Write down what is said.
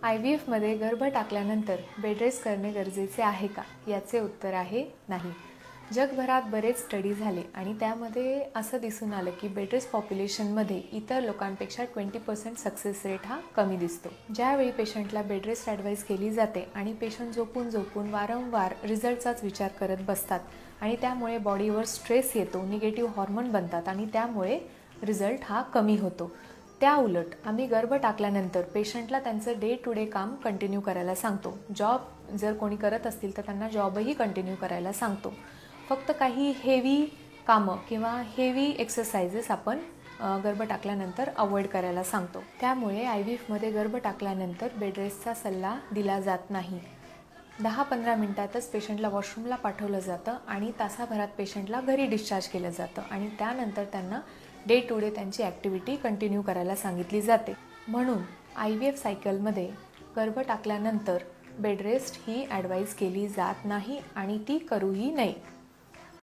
IVFमध्ये गर्भ टाकल्यानंतर bed rest करणे गरजेचे आहे का? याचे उत्तर आहे नाही. जगभरात बरेच स्टडी झाले आणि त्यामध्ये असं दिसून आलं की बेड रेस्ट पॉप्युलेशनमध्ये इतर लोकांपेक्षा 20% सक्सेस रेट हा कमी दिसतो. ज्यावेळी पेशंटला बेड रेस्ट ॲडवाईस केली जाते आणि पेशंट झोपून वारंवार रिझल्टचाच विचार करत बसतात आणि त्यामुळे बॉडीवर स्ट्रेस येतो, निगेटिव्ह हॉर्मोन बनतात आणि त्यामुळे रिझल्ट हा कमी होतो. त्या उलट आम्ही गर्भ टाकल्यानंतर पेशंटला त्यांचं डे टू डे काम कंटिन्यू करायला सांगतो. जॉब जर कोणी करत असतील तर त्यांना जॉबही कंटिन्यू करायला सांगतो. फक्त काही हेवी कामं किंवा हेवी एक्सरसाइजेस आपण गर्भ टाकल्यानंतर अवॉइड करायला सांगतो. त्यामुळे IVFमध्ये गर्भ टाकल्यानंतर बेड रेस्टचा सल्ला दिला जात नाही. 10-15 मिनिटातच पेशंटला वॉशरूमला पाठवलं जातं आणि तासाभरात पेशंटला घरी डिस्चार्ज केलं जातं आणि त्यानंतर त्यांना डे टू डे त्यांची ॲक्टिव्हिटी कंटिन्यू करायला सांगितली जाते. म्हणून IVF सायकलमध्ये गर्भ टाकल्यानंतर बेड रेस्ट ही ॲडवाईस केली जात नाही आणि ती करूही नये.